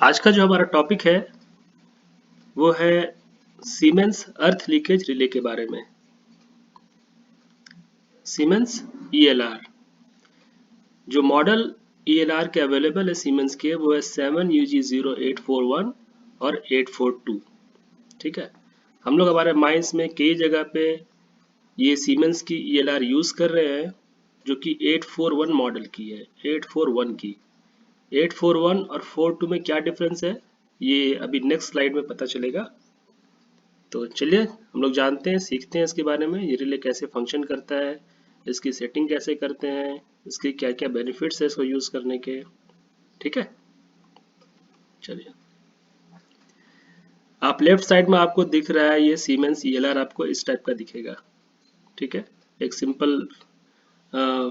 आज का जो हमारा टॉपिक है वो है सीमेंस अर्थ लीकेज रिले के बारे में। सीमेंस ईएलआर जो मॉडल ईएलआर के अवेलेबल है सीमेंस के वो है 7UG0841 और 842। ठीक है, हम लोग हमारे माइंड्स में कई जगह पे ये सीमेंस की ईएलआर यूज कर रहे हैं जो कि 841 मॉडल की है। 841 की 841 और 42 में क्या डिफरेंस है ये अभी नेक्स्ट स्लाइड में पता चलेगा। तो चलिए हम लोग जानते हैं, सीखते हैं इसके बारे में, ये रिले कैसे फंक्शन करता है, इसकी सेटिंग कैसे करते हैं, इसके क्या क्या बेनिफिट्स है इसको यूज करने के। ठीक है, चलिए आप लेफ्ट साइड में आपको दिख रहा है ये सीमेंस ईएलआर आपको इस टाइप का दिखेगा। ठीक है, एक सिंपल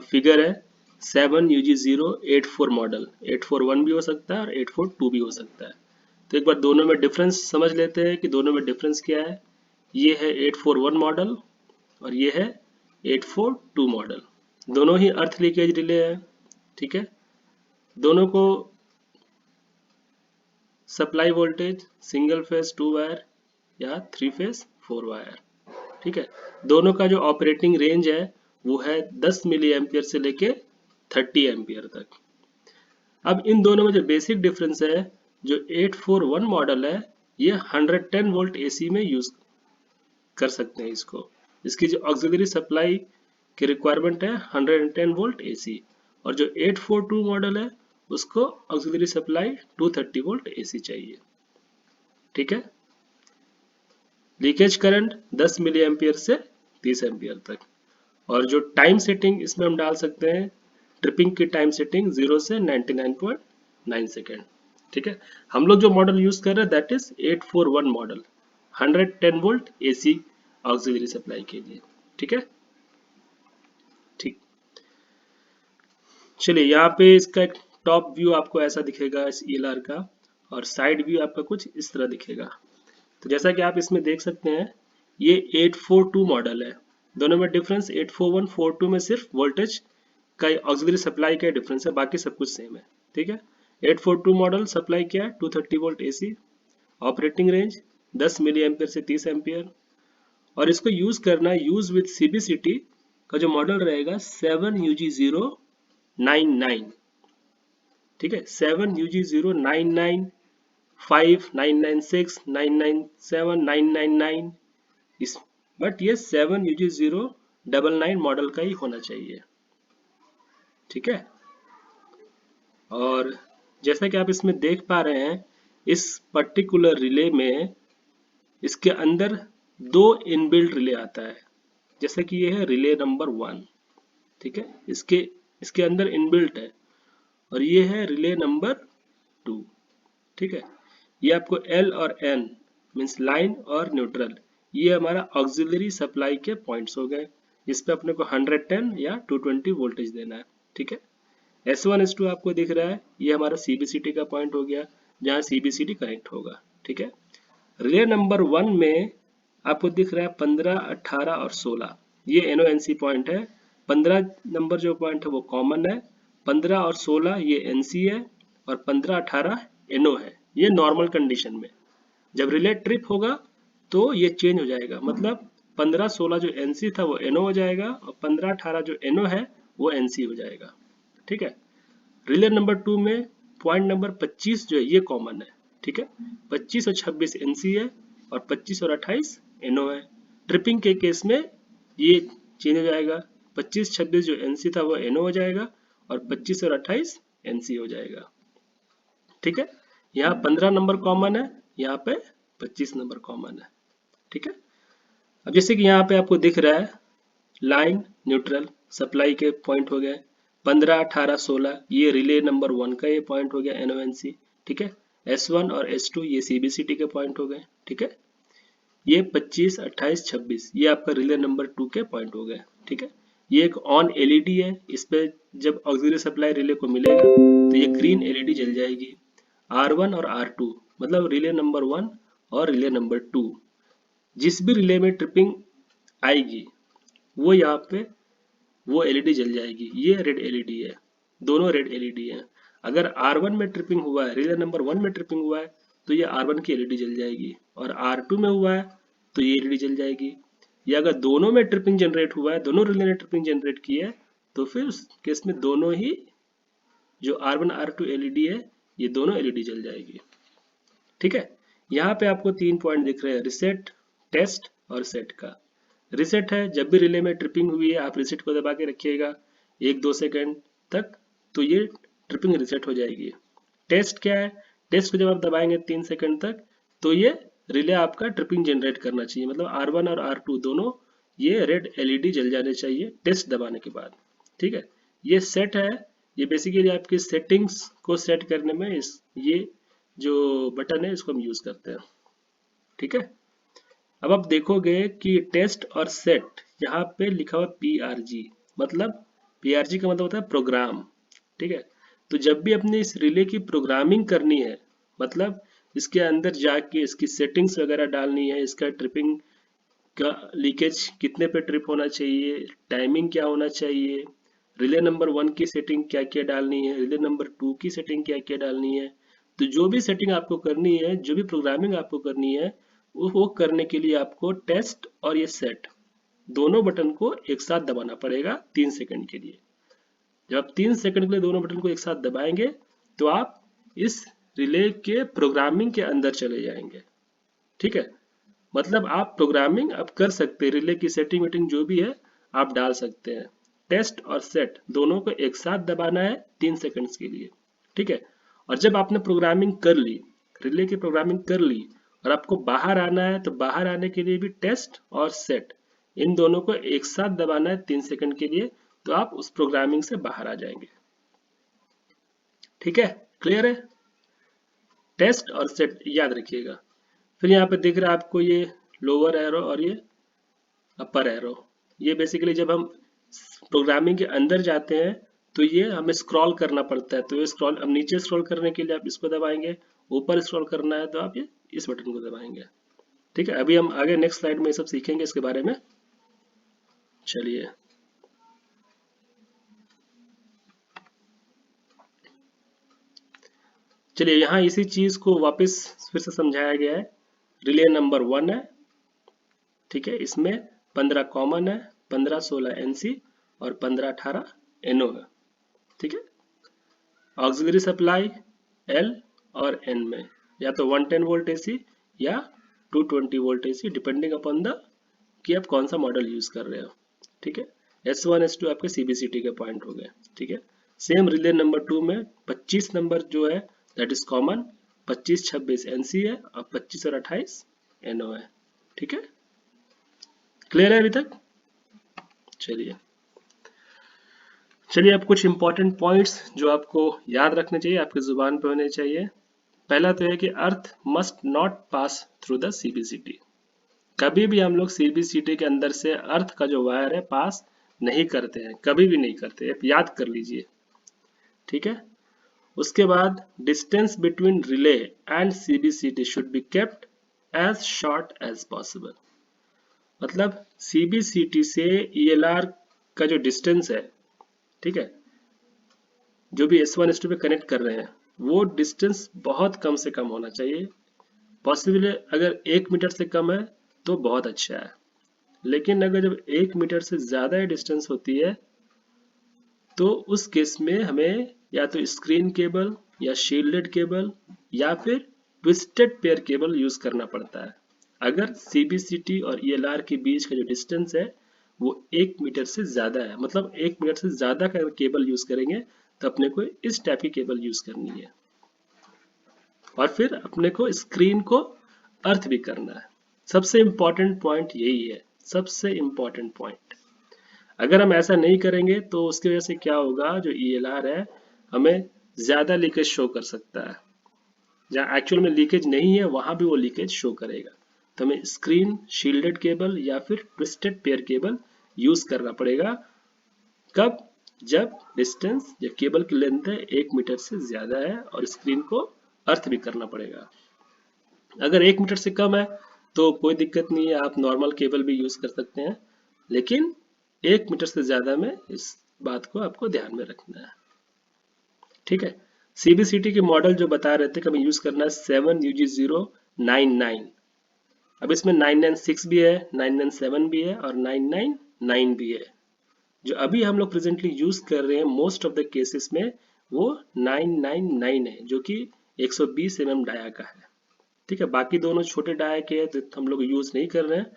फिगर है 7UG084 मॉडल। 841 भी हो सकता है और 842 भी हो सकता है। तो एक बार दोनों में डिफरेंस समझ लेते हैं कि दोनों में डिफरेंस क्या है। ये है 841 मॉडल और ये है 842 मॉडल। दोनों ही अर्थ लीकेज रिले है। ठीक है, दोनों को supply voltage single phase 2 wire या 3 फेज 4 वायर। ठीक है, दोनों का जो ऑपरेटिंग रेंज है वो है 10 मिली एम्पियर से लेके 30 एम्पियर तक। अब इन दोनों में जो बेसिक डिफरेंस है, जो 841 मॉडल है ये 110 वोल्ट एसी में यूज कर सकते हैं इसको। इसकी जो ऑक्सिलरी सप्लाई की रिक्वायरमेंट है 110 वोल्ट एसी, और जो 842 मॉडल है उसको ऑक्सिलरी सप्लाई 230 वोल्ट एसी चाहिए। ठीक है, लीकेज करंट 10 मिली एम्पियर से 30 एम्पियर तक, और जो टाइम सेटिंग इसमें हम डाल सकते हैं, ट्रिपिंग की टाइम सेटिंग 0 से 99.9 सेकेंड। ठीक है, हम लोग जो मॉडल यूज कर रहे हैं that is 841 model 110 volt AC auxiliary supply के लिए। ठीक है, ठीक, चलिए यहाँ पे इसका एक टॉप व्यू आपको ऐसा दिखेगा इस ईएलआर का, और साइड व्यू आपका कुछ इस तरह दिखेगा। तो जैसा कि आप इसमें देख सकते हैं ये 842 मॉडल है। दोनों में डिफरेंस 841 42 में सिर्फ वोल्टेज का ऑक्सिलरी सप्लाई का डिफरेंस है, बाकी सब कुछ सेम है। ठीक है, 842 मॉडल सप्लाई किया है 230 volt AC, operating range 10 milli ampere से 30 एम्पियर, और इसको यूज करना यूज विद सीबीसीटी का जो मॉडल रहेगा 7UG099। ठीक है, 7UG099 5 996 997 999 इस, बट ये 7UG099 मॉडल का ही होना चाहिए। ठीक है, और जैसा कि आप इसमें देख पा रहे हैं इस पर्टिकुलर रिले में इसके अंदर दो इनबिल्ट रिले आता है। जैसे कि ये है रिले नंबर 1। ठीक है, इसके इसके अंदर इनबिल्ट है, और ये है रिले नंबर 2। ठीक है, ये आपको L और N मीन्स लाइन और न्यूट्रल, ये हमारा ऑक्सिलरी सप्लाई के पॉइंट्स हो गए, इस पे अपने को 110 या 220 वोल्टेज देना है। ठीक है, S1 S2 आपको दिख रहा है, ये हमारा CBCT का पॉइंट हो गया जहाँ CBCT कनेक्ट होगा। ठीक है, रिले नंबर 1 में आपको दिख रहा है 15 18 और 16, ये NONC पॉइंट है। 15 नंबर जो पॉइंट है वो कॉमन है, 15 और 16 ये NC है, और 15 18 NO है। ये नॉर्मल कंडीशन में, जब रिले ट्रिप होगा तो ये चेंज हो जाएगा, मतलब 15 16 जो NC था वो NO हो जाएगा, और 15 18 जो NO है वो NC हो जाएगा। ठीक है, रिले नंबर 2 में पॉइंट नंबर 25 जो है ये कॉमन है। ठीक है, 25 और 26 NC है, और 25 और 28 NO है। ट्रिपिंग के केस में ये चेंज हो जाएगा, 25 26 जो NC था वो NO हो जाएगा, और 25 और 28 NC हो जाएगा। ठीक है, यहाँ 15 नंबर कॉमन है, यहाँ पे 25 नंबर कॉमन है। ठीक है, अब जैसे कि यहाँ पे आपको दिख रहा है लाइन न्यूट्रल सप्लाई के पॉइंट हो गए 15 18 16, ये रिले नंबर 1 का ये पॉइंट हो गया NONC। ठीक है, S1 और S2 ये CBCT के पॉइंट हो गए। ठीक है, ये 25 28 26 ये आपका रिले नंबर 2 के पॉइंट हो गए। ठीक है, ये एक ऑन LED है, इस पे जब ऑक्सिलरी सप्लाई रिले को मिलेगा तो ये ग्रीन LED जल जाएगी। R1 और R2 मतलब रिले नंबर 1 और रिले नंबर 2, जिस भी रिले में ट्रिपिंग आएगी वो यहाँ पे वो LED जल जाएगी, ये रेड LED है, दोनों रेड LED है। अगर R1 में ट्रिपिंग हुआ है, रिले नंबर 1 में ट्रिपिंग हुआ है, तो ये R1 की एलईडी जल जाएगी, और R2 में हुआ है तो ये एलईडी जल जाएगी। या अगर दोनों में ट्रिपिंग जनरेट हुआ है, दोनों रिले ने ट्रिपिंग जनरेट की है, तो फिर उस केस में दोनों ही जो R1 R2 एलईडी है, ये दोनों एलईडी जल जाएगी। ठीक है, यहाँ पे आपको 3 पॉइंट दिख रहे हैं, रिसेट, टेस्ट और सेट का। रिसेट है, जब भी रिले में ट्रिपिंग हुई है आप रिसेट को दबा के रखिएगा 1-2 सेकंड तक, तो ये ट्रिपिंग रिसेट हो जाएगी। टेस्ट क्या है, टेस्ट को जब आप दबाएंगे 3 सेकंड तक, तो ये रिले आपका ट्रिपिंग जनरेट करना चाहिए, मतलब R1 और R2 दोनों ये रेड एलईडी जल जाने चाहिए टेस्ट दबाने के बाद। ठीक है, ये सेट है, ये बेसिकली आपकी सेटिंग्स को सेट करने में ये जो बटन है इसको हम यूज करते हैं। ठीक है, अब आप देखोगे कि टेस्ट और सेट यहाँ पे लिखा हुआ PRG, मतलब PRG का मतलब होता है प्रोग्राम। ठीक है, तो जब भी अपने इस रिले की प्रोग्रामिंग करनी है, मतलब इसके अंदर जाके इसकी सेटिंग्स वगैरह डालनी है, इसका ट्रिपिंग का लीकेज कितने पे ट्रिप होना चाहिए, टाइमिंग क्या होना चाहिए, रिले नंबर 1 की सेटिंग क्या क्या डालनी है, रिले नंबर 2 की सेटिंग क्या क्या डालनी है, तो जो भी सेटिंग आपको करनी है, जो भी प्रोग्रामिंग आपको करनी है, वो करने के लिए आपको टेस्ट और ये सेट दोनों बटन को एक साथ दबाना पड़ेगा 3 सेकंड के लिए। जब आप 3 सेकंड के लिए दोनों बटन को एक साथ दबाएंगे तो आप इस रिले के प्रोग्रामिंग के अंदर चले जाएंगे। ठीक है, मतलब आप प्रोग्रामिंग अब कर सकते हैं, रिले की सेटिंग वेटिंग जो भी है आप डाल सकते हैं। टेस्ट और सेट दोनों को एक साथ दबाना है 3 सेकंड्स के लिए। ठीक है, और जब आपने प्रोग्रामिंग कर ली, रिले की प्रोग्रामिंग कर ली और आपको बाहर आना है, तो बाहर आने के लिए भी टेस्ट और सेट इन दोनों को एक साथ दबाना है 3 सेकंड के लिए, तो आप उस प्रोग्रामिंग से बाहर आ जाएंगे। ठीक है, क्लियर है? टेस्ट और सेट याद रखिएगा। फिर यहाँ पे दिख रहा है आपको ये लोअर एरो और ये अपर एरो, ये बेसिकली जब हम प्रोग्रामिंग के अंदर जाते हैं तो ये हमें स्क्रॉल करना पड़ता है, तो ये स्क्रॉल, अब नीचे स्क्रॉल करने के लिए आप इसको दबाएंगे, ऊपर स्क्रॉल करना है तो आप ये इस बटन को दबाएंगे। ठीक है, अभी हम आगे नेक्स्ट स्लाइड में ये सब सीखेंगे इसके बारे में। चलिए, यहाँ इसी चीज को वापस फिर से समझाया गया है। रिले नंबर 1 है, ठीक है, इसमें 15 कॉमन है, 15-16 NC और 15-18 NO है। ठीक है, ऑक्सिलरी सप्लाई L और N में, या तो 110 वोल्ट AC या 220 volt AC, depending upon the कि आप कौन सा मॉडल यूज कर रहे हो। ठीक है, S1 S2 आपके CBCT के पॉइंट हो गए। ठीक है, सेम रिले नंबर 2 में 25 नंबर जो है दैट इज कॉमन, 25-26 NC है और 25 और 28 NO है। ठीक है, क्लियर है अभी तक? चलिए अब कुछ इंपॉर्टेंट पॉइंट्स जो आपको याद रखने चाहिए, आपकी जुबान पे होने चाहिए। पहला तो है कि earth must not pass through the CBCT। कभी भी हम लोग CBCT के अंदर से अर्थ का जो वायर है पास नहीं करते हैं, कभी भी नहीं करते, आप याद कर लीजिए। ठीक है, उसके बाद distance between relay and CBCT should be kept as short as possible. मतलब CBCT से ELR का जो डिस्टेंस है, ठीक है, जो भी S1 S2 पे कनेक्ट कर रहे हैं, वो डिस्टेंस बहुत कम से कम होना चाहिए। पॉसिबल अगर 1 मीटर से कम है तो बहुत अच्छा है, लेकिन अगर जब 1 मीटर से ज्यादा डिस्टेंस होती है तो उस केस में हमें या तो स्क्रीन केबल या शील्डेड केबल या फिर ट्विस्टेड पेयर केबल यूज करना पड़ता है। अगर CBCT और ELR के बीच का जो डिस्टेंस है वो 1 मीटर से ज्यादा है, मतलब 1 मीटर से ज्यादा का केबल यूज करेंगे तो अपने को इस टाइप की केबल यूज करनी है, और फिर अपने को स्क्रीन को अर्थ भी करना है। सबसे इंपॉर्टेंट पॉइंट यही है, सबसे इंपॉर्टेंट पॉइंट। अगर हम ऐसा नहीं करेंगे तो उसकी वजह से क्या होगा, जो ELR है हमें ज्यादा लीकेज शो कर सकता है, जहाँ एक्चुअल में लीकेज नहीं है वहां भी वो लीकेज शो करेगा। तो हमें स्क्रीन शील्डेड केबल या फिर ट्विस्टेड पेयर केबल यूज करना पड़ेगा। कब? जब डिस्टेंस या केबल की लेंथ है 1 मीटर से ज्यादा है और स्क्रीन को अर्थ भी करना पड़ेगा। अगर 1 मीटर से कम है तो कोई दिक्कत नहीं है, आप नॉर्मल केबल भी यूज कर सकते हैं, लेकिन 1 मीटर से ज्यादा में इस बात को आपको ध्यान में रखना है। ठीक है, CBCT के मॉडल जो बता रहे थे कि हमें यूज करना है 7UG099। अब इसमें 996 भी है, 997 भी है और 999 भी है। जो अभी हम लोग प्रेजेंटली यूज कर रहे हैं मोस्ट ऑफ द केसेस में वो 999 है, जो कि 120 mm डाया का है। ठीक है, बाकी दोनों छोटे डाया के हैं तो हम लोग यूज नहीं कर रहे हैं,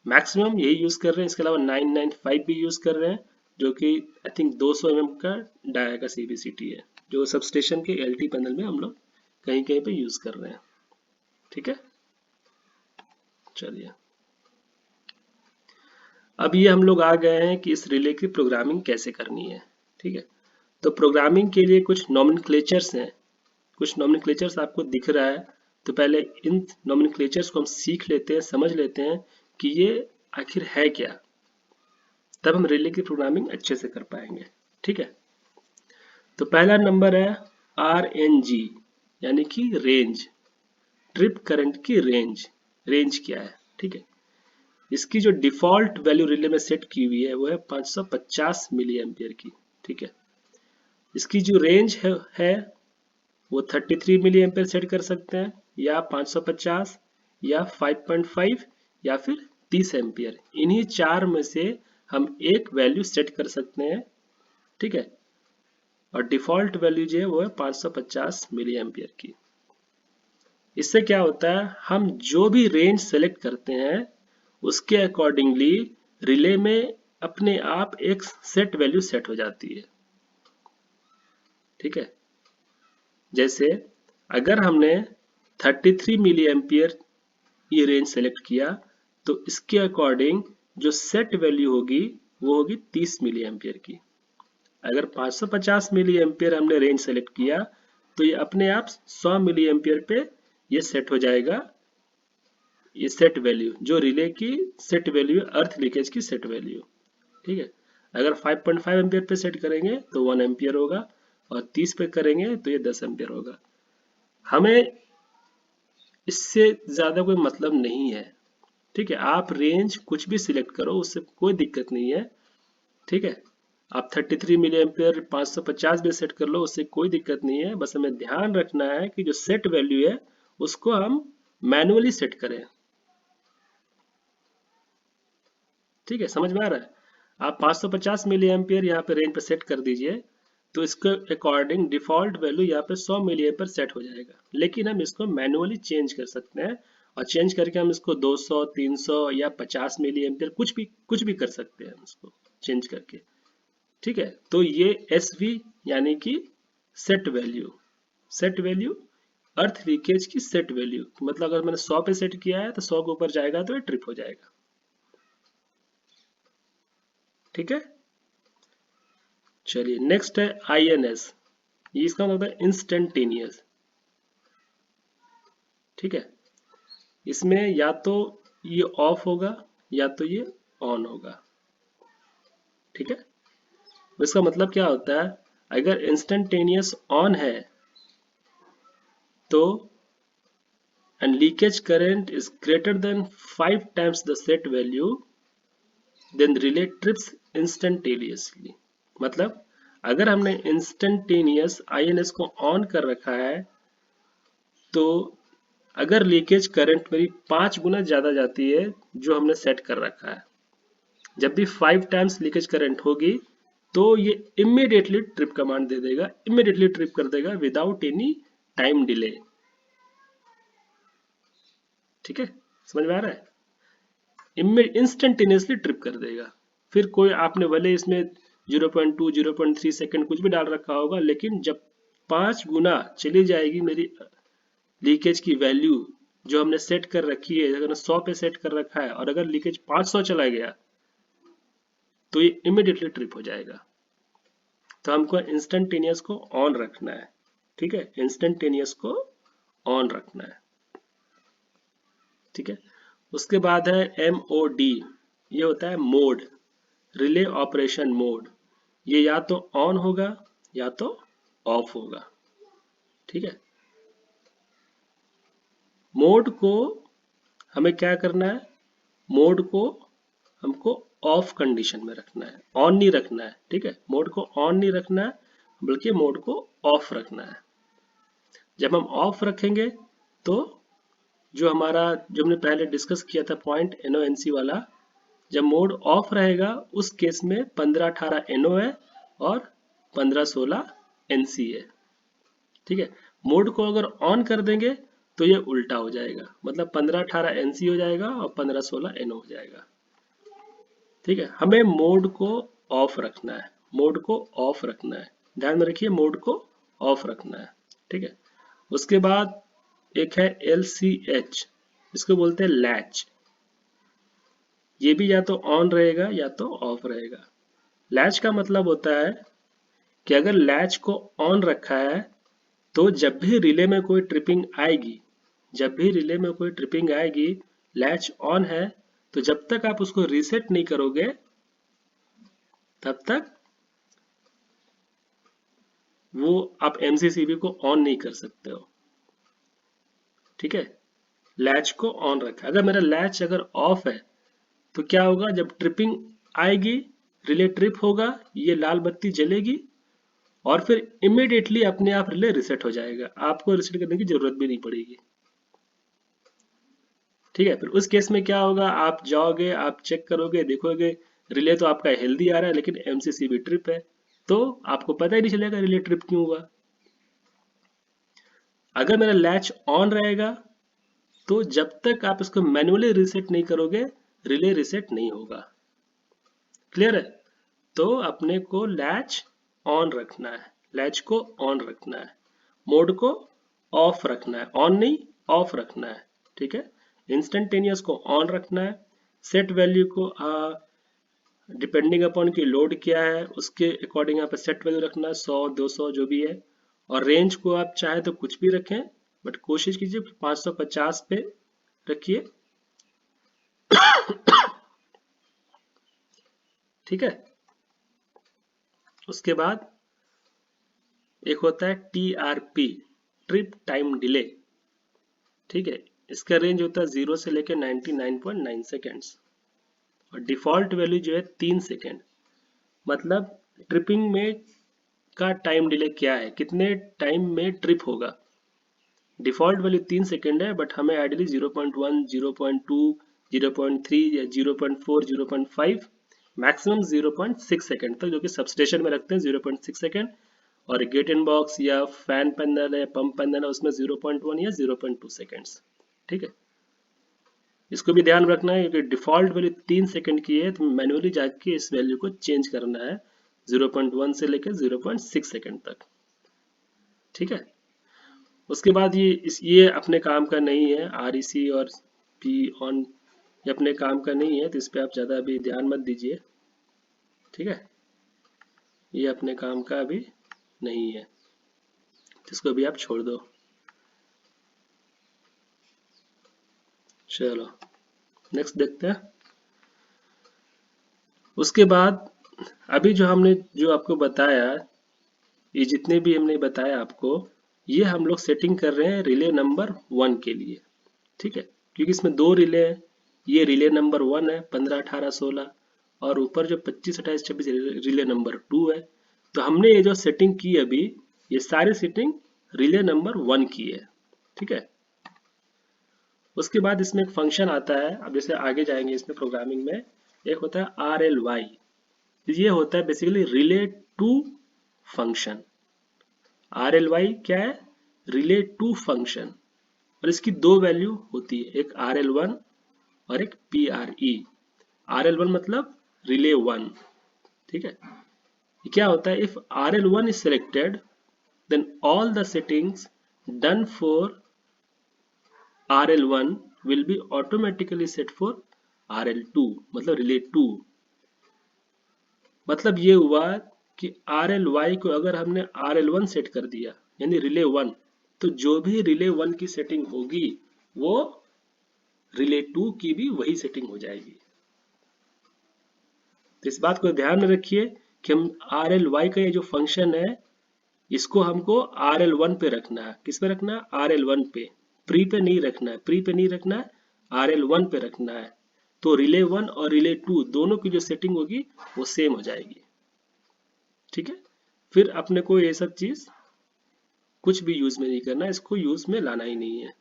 मैक्सिमम यही यूज कर रहे हैं। इसके अलावा 995 भी यूज कर रहे हैं, जो कि आई थिंक 200 mm का डाया का CBCT है, जो सबस्टेशन के LT पैनल में हम लोग कहीं कहीं पे यूज कर रहे हैं। ठीक है, चलिए अब ये हम लोग आ गए हैं कि इस रिले की प्रोग्रामिंग कैसे करनी है। ठीक है, तो प्रोग्रामिंग के लिए कुछ नॉमेनक्लेचर्स हैं, कुछ नॉमेनक्लेचर्स आपको दिख रहा है। तो पहले इन नॉमेनक्लेचर्स को हम सीख लेते हैं, समझ लेते हैं कि ये आखिर है क्या, तब हम रिले की प्रोग्रामिंग अच्छे से कर पाएंगे। ठीक है, तो पहला नंबर है RNG यानी कि रेंज, ट्रिप करंट की रेंज। रेंज क्या है? ठीक है, इसकी जो डिफॉल्ट वैल्यू रिले में सेट की हुई है वो है 550 मिली एम्पियर की। ठीक है, इसकी जो रेंज है वो 33 मिली एम्पियर सेट कर सकते हैं, या 550 या 5.5 या फिर 30 एम्पियर। इन्हीं चार में से हम एक वैल्यू सेट कर सकते हैं। ठीक है, और डिफॉल्ट वैल्यू जो है वो है 550 मिली एम्पियर की। इससे क्या होता है, हम जो भी रेंज सेलेक्ट करते हैं उसके अकॉर्डिंगली रिले में अपने आप एक सेट वैल्यू सेट हो जाती है। ठीक है, जैसे अगर हमने 33 मिली एम्पियर ये रेंज सेलेक्ट किया तो इसके अकॉर्डिंग जो सेट वैल्यू होगी वो होगी 30 मिली एम्पियर की। अगर 550 मिली एम्पियर हमने रेंज सेलेक्ट किया तो ये अपने आप 100 मिली एम्पियर पे ये सेट हो जाएगा, ये सेट वैल्यू जो रिले की सेट वैल्यू है, अर्थ लीकेज की सेट वैल्यू। ठीक है, अगर 5.5 एम्पियर पे सेट करेंगे तो 1 एम्पियर होगा, और 30 पे करेंगे तो ये 10 एम्पियर होगा। हमें इससे ज्यादा कोई मतलब नहीं है। ठीक है, आप रेंज कुछ भी सिलेक्ट करो, उससे कोई दिक्कत नहीं है। ठीक है, आप 33 मिली एम्पियर 550 भी सेट कर लो, उससे कोई दिक्कत नहीं है। बस हमें ध्यान रखना है कि जो सेट वैल्यू है उसको हम मैनुअली सेट करें। ठीक है, समझ में आ रहा है? आप 550 मिली एम्पियर यहाँ पे रेंज पे सेट कर दीजिए, तो इसके अकॉर्डिंग डिफॉल्ट वैल्यू यहाँ पे 100 मिली एम्पियर सेट हो जाएगा। लेकिन हम इसको मैनुअली चेंज कर सकते हैं, और चेंज करके हम इसको 200, 300 या 50 मिली एम्पियर कुछ भी कर सकते हैं हम इसको चेंज करके। ठीक है, तो ये SV यानी कि सेट वैल्यू अर्थ लीकेज की सेट वैल्यू, मतलब अगर मैंने 100 पे सेट किया है तो 100 के ऊपर जाएगा तो ये ट्रिप हो जाएगा। ठीक है, चलिए नेक्स्ट है INS। ये इसका मतलब है इंस्टेंटेनियस। ठीक है, इसमें या तो ये ऑफ होगा या तो ये ऑन होगा। ठीक है, इसका मतलब क्या होता है, अगर इंस्टेंटेनियस ऑन है तो and leakage current is greater than 5 times the set value, then relay trips instantaneously। मतलब अगर हमने इंस्टेंटेनियस INS को ऑन कर रखा है तो अगर लीकेज करंट मेरी 5 गुना ज्यादा जाती है जो हमने सेट कर रखा है, जब भी 5 टाइम्स लीकेज करंट होगी तो ये इमीडिएटली ट्रिप कमांड दे देगा, इमीडिएटली ट्रिप कर देगा विदाउट एनी टाइम डिले। ठीक है, समझ में आ रहा है? इंस्टेंटेनियसली ट्रिप कर देगा। फिर कोई आपने भले इसमें 0.2 0.3 सेकंड कुछ भी डाल रखा होगा, लेकिन जब 5 गुना चली जाएगी मेरी लीकेज की वैल्यू जो हमने सेट कर रखी है, अगर 100 पे सेट कर रखा है और अगर लीकेज 500 चला गया तो ये इमिडिएटली ट्रिप हो जाएगा। तो हमको इंस्टेंटेनियस को ऑन रखना है। ठीक है, इंस्टेंटेनियस को ऑन रखना है। ठीक है, उसके बाद है MOD। ये होता है मोड, रिले ऑपरेशन मोड। ये या तो ऑन होगा या तो ऑफ होगा। ठीक है, मोड को हमें क्या करना है, मोड को हमको ऑफ कंडीशन में रखना है, ऑन नहीं रखना है। ठीक है, मोड को ऑन नहीं रखना है, बल्कि मोड को ऑफ रखना है। जब हम ऑफ रखेंगे तो जो हमने पहले डिस्कस किया था पॉइंट NONC वाला, जब मोड ऑफ रहेगा उस केस में 15-18 NO है और 15-16 NC है। ठीक है, मोड को अगर ऑन कर देंगे तो ये उल्टा हो जाएगा, मतलब 15-18 NC हो जाएगा और 15-16 NO हो जाएगा। ठीक है, हमें मोड को ऑफ रखना है, मोड को ऑफ रखना है, ध्यान में रखिए, मोड को ऑफ रखना है। ठीक है, उसके बाद एक है LCH, इसको बोलते हैं लैच। ये भी या तो ऑन रहेगा या तो ऑफ रहेगा। लैच का मतलब होता है कि अगर लैच को ऑन रखा है तो जब भी रिले में कोई ट्रिपिंग आएगी, जब भी रिले में कोई ट्रिपिंग आएगी, लैच ऑन है, तो जब तक आप उसको रीसेट नहीं करोगे तब तक वो आप MCCB को ऑन नहीं कर सकते हो। ठीक है, लैच को ऑन रखा। अगर मेरा लैच अगर ऑफ है तो क्या होगा, जब ट्रिपिंग आएगी, रिले ट्रिप होगा, ये लाल बत्ती जलेगी और फिर इमीडिएटली अपने आप रिले रिसेट हो जाएगा, आपको रिसेट करने की जरूरत भी नहीं पड़ेगी। ठीक है, फिर उस केस में क्या होगा, आप जाओगे, आप चेक करोगे, देखोगे रिले तो आपका हेल्दी आ रहा है लेकिन MCCB ट्रिप है, तो आपको पता ही नहीं चलेगा रिले ट्रिप क्यों हुआ। अगर मेरा लैच ऑन रहेगा तो जब तक आप इसको मैन्युअली रीसेट नहीं करोगे रिले रीसेट नहीं होगा। क्लियर है? तो अपने को लैच ऑन रखना है, लैच को ऑन रखना है, मोड को ऑफ रखना है, ऑन नहीं ऑफ रखना है। ठीक है, इंस्टेंटेनियस को ऑन रखना है, सेट वैल्यू को डिपेंडिंग अपॉन की लोड क्या है उसके अकॉर्डिंग यहाँ पे सेट वैल्यू रखना है, 100-200 जो भी है, और रेंज को आप चाहे तो कुछ भी रखें बट कोशिश कीजिए 550 पे रखिए। ठीक है, उसके बाद एक होता है TRP, ट्रिप टाइम डिले। ठीक है, इसका रेंज होता है 0 से लेकर 99.9 सेकेंड्स और डिफॉल्ट वैल्यू जो है 3 सेकेंड। मतलब ट्रिपिंग में का टाइम डिले क्या है, कितने टाइम में ट्रिप होगा। डिफॉल्ट वैल्यू 3 सेकेंड है बट हमें आइडियली 0.1, 0.2, 0.3 या 0.4, 0.5, मैक्सिमम 0.6 सेकेंड तक, जो कि सबस्टेशन में रखते हैं 0.6 सेकेंड, और गेट इन बॉक्स या फैन पैनल है, पंप पैनल है, उसमें 0.1 या 0.2 सेकेंड्स। ठीक है, इसको भी ध्यान रखना है क्योंकि डिफॉल्ट वैल्यू 3 सेकेंड की है, तो मैन्युअली जाके इस वैल्यू को चेंज करना है 0.1 से लेकर 0.6 सेकेंड तक। ठीक है, उसके बाद ये अपने काम का नहीं है, REC और P ऑन ये अपने काम का नहीं है, तो इस पर आप ज़्यादा अभी ध्यान मत दीजिए। ठीक है, ये अपने काम का अभी नहीं है, इसको भी आप छोड़ दो। चलो नेक्स्ट देखते हैं। उसके बाद अभी जो आपको बताया, ये जितने भी हमने बताया आपको, ये हम लोग सेटिंग कर रहे हैं रिले नंबर 1 के लिए। ठीक है, क्योंकि इसमें 2 रिले हैं, ये रिले नंबर 1 है 15, 18, 16, और ऊपर जो 25, 28, 26 रिले नंबर 2 है। तो हमने ये जो सेटिंग की अभी, ये सारी सेटिंग रिले नंबर 1 की है। ठीक है, उसके बाद इसमें एक फंक्शन आता है, अब जैसे आगे जाएंगे इसमें प्रोग्रामिंग में, एक होता है RLY, ये होता है basically relay to function. RLY क्या है, रिले टू फंक्शन, और इसकी 2 वैल्यू होती है, एक RL1 और एक PRE। RL1 मतलब रिले 1। ठीक है, क्या होता है, if RL1 is selected then all the settings done for RL1 will be automatically set for RL2, मतलब रिले 2। मतलब ये हुआ कि RLY को अगर हमने RL1 सेट कर दिया यानी रिले 1, तो जो भी रिले 1 की सेटिंग होगी वो रिले 2 की भी वही सेटिंग हो जाएगी। तो इस बात को ध्यान में रखिए कि हम RLY का ये जो फंक्शन है इसको हमको RL1 पे रखना है। किस पे रखना है, RL1 पे, प्री पे नहीं रखना है, प्री पे नहीं रखना है, RL1 पे रखना है। तो रिले 1 और रिले 2 दोनों की जो सेटिंग होगी वो सेम हो जाएगी। ठीक है, फिर अपने को ये सब चीज कुछ भी यूज में नहीं करना, इसको यूज में लाना ही नहीं है,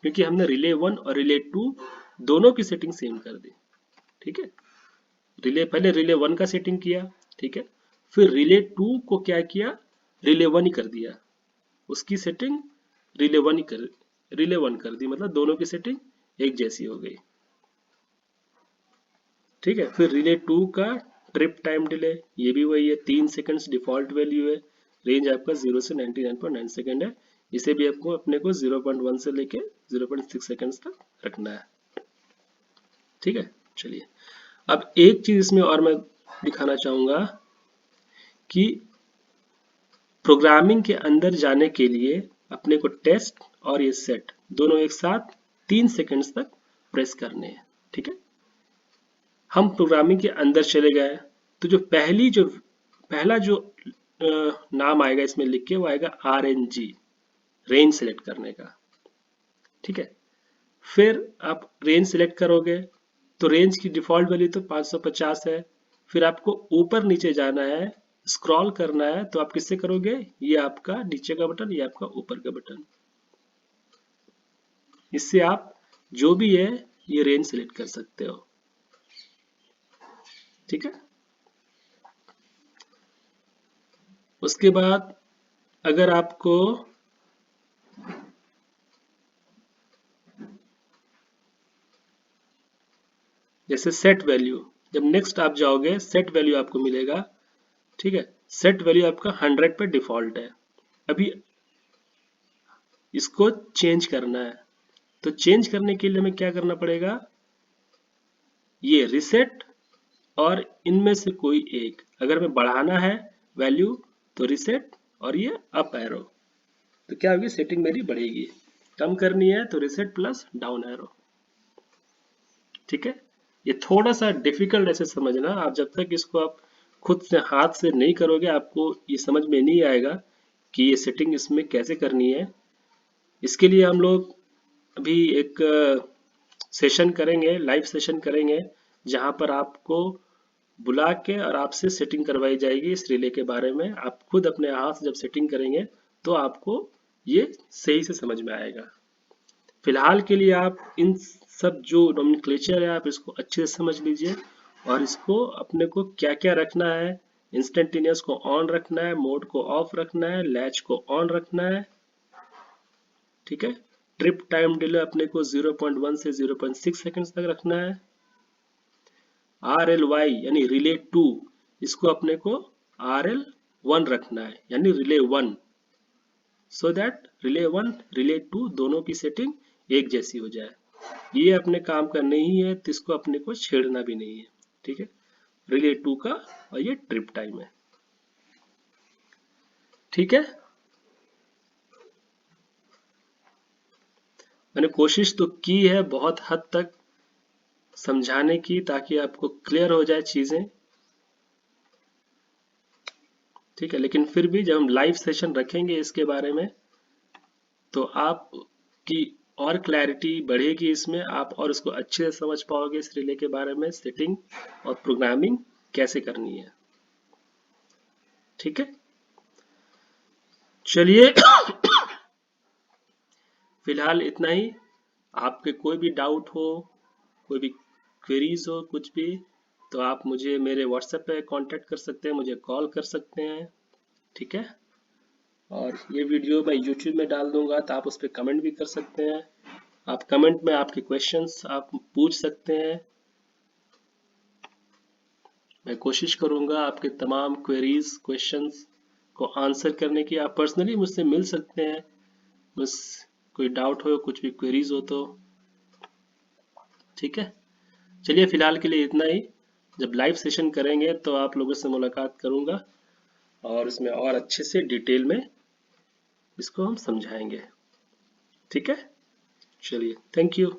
क्योंकि हमने रिले 1 और रिले 2 दोनों की सेटिंग सेम कर दी। ठीक है, पहले रिले 1 का सेटिंग किया, ठीक है, फिर रिले 2 को क्या किया, रिले 1 ही कर दिया, उसकी सेटिंग रिले 1 कर दी, मतलब दोनों की सेटिंग एक जैसी हो गई। ठीक है, फिर रिले 2 का ट्रिप टाइम डिले, ये भी वही है, 3 सेकंड्स डिफॉल्ट वैल्यू है, रेंज आपका 0 से 99.9 सेकंड है, इसे भी आपको अपने को 0.1 से लेके 0.6 सेकंड्स तक रखना है। ठीक है, चलिए अब एक चीज इसमें और मैं दिखाना चाहूंगा कि प्रोग्रामिंग के अंदर जाने के लिए अपने को टेस्ट और ये सेट दोनों एक साथ 3 सेकंड्स तक प्रेस करने हैं। ठीक है, हम प्रोग्रामिंग के अंदर चले गए, तो जो पहला जो नाम आएगा इसमें लिख के, वो आएगा RNG, रेंज सेलेक्ट करने का। ठीक है, फिर आप रेंज सेलेक्ट करोगे तो रेंज की डिफॉल्ट वैल्यू तो 550 है, फिर आपको ऊपर नीचे जाना है, स्क्रॉल करना है, तो आप किससे करोगे, ये आपका नीचे का बटन, ये आपका ऊपर का बटन, इससे आप जो भी है ये रेंज सेलेक्ट कर सकते हो। ठीक है, उसके बाद अगर आपको जैसे सेट वैल्यू, जब नेक्स्ट आप जाओगे सेट वैल्यू आपको मिलेगा। ठीक है, सेट वैल्यू आपका 100 पे डिफॉल्ट है, अभी इसको चेंज करना है, तो चेंज करने के लिए हमें क्या करना पड़ेगा, ये रिसेट और इनमें से कोई एक, अगर हमें बढ़ाना है वैल्यू तो रिसेट और ये अप एरो, तो क्या होगी, सेटिंग मेरी बढ़ेगी, कम करनी है तो रिसेट प्लस डाउन एरो। ठीक है, ये थोड़ा सा डिफिकल्ट ऐसे समझना, आप जब तक इसको आप खुद से हाथ से नहीं करोगे आपको ये समझ में नहीं आएगा कि ये सेटिंग इसमें कैसे करनी है। इसके लिए हम लोग अभी एक सेशन करेंगे, लाइव सेशन करेंगे, जहां पर आपको बुला के और आपसे सेटिंग करवाई जाएगी इस रिले के बारे में। आप खुद अपने हाथ से जब सेटिंग करेंगे तो आपको ये सही से समझ में आएगा। फिलहाल के लिए आप इन सब जो नोमेनक्लेचर है आप इसको अच्छे से समझ लीजिए, और इसको अपने को क्या क्या रखना है, इंस्टेंटेनियस को ऑन रखना है, मोड को ऑफ रखना है, लैच को ऑन रखना है। ठीक है, ट्रिप टाइम डिले अपने को 0.1 से 0.6 सेकंड्स तक रखना है। RLY यानी रिले 2, इसको अपने को RL1 रखना है, यानी relay 1, so that relay 1 relay 2 दोनों की सेटिंग एक जैसी हो जाए। ये अपने काम का नहीं है तो इसको अपने को छेड़ना भी नहीं है। ठीक है, रिले 2 का और ये ट्रिप टाइम है। ठीक है, मैंने कोशिश तो की है बहुत हद तक समझाने की, ताकि आपको क्लियर हो जाए चीजें। ठीक है, लेकिन फिर भी जब हम लाइव सेशन रखेंगे इसके बारे में तो आपकी और क्लैरिटी बढ़ेगी इसमें, आप और इसको अच्छे से समझ पाओगे इस रिले के बारे में, सेटिंग और प्रोग्रामिंग कैसे करनी है। ठीक है, चलिए फिलहाल इतना ही। आपके कोई भी डाउट हो, कोई भी क्वेरीज हो, कुछ भी, तो आप मुझे मेरे व्हाट्सएप पे कांटेक्ट कर सकते हैं, मुझे कॉल कर सकते हैं। ठीक है, और ये वीडियो मैं यूट्यूब में डाल दूंगा तो आप उस पर कमेंट भी कर सकते हैं। आप कमेंट में आपके क्वेश्चंस आप पूछ सकते हैं, मैं कोशिश करूंगा आपके तमाम क्वेरीज क्वेश्चंस को आंसर करने की। आप पर्सनली मुझसे मिल सकते हैं, बस कोई डाउट हो, कुछ भी क्वेरीज हो तो। ठीक है, चलिए फिलहाल के लिए इतना ही। जब लाइव सेशन करेंगे तो आप लोगों से मुलाकात करूंगा और इसमें और अच्छे से डिटेल में इसको हम समझाएंगे। ठीक है, चलिए, थैंक यू।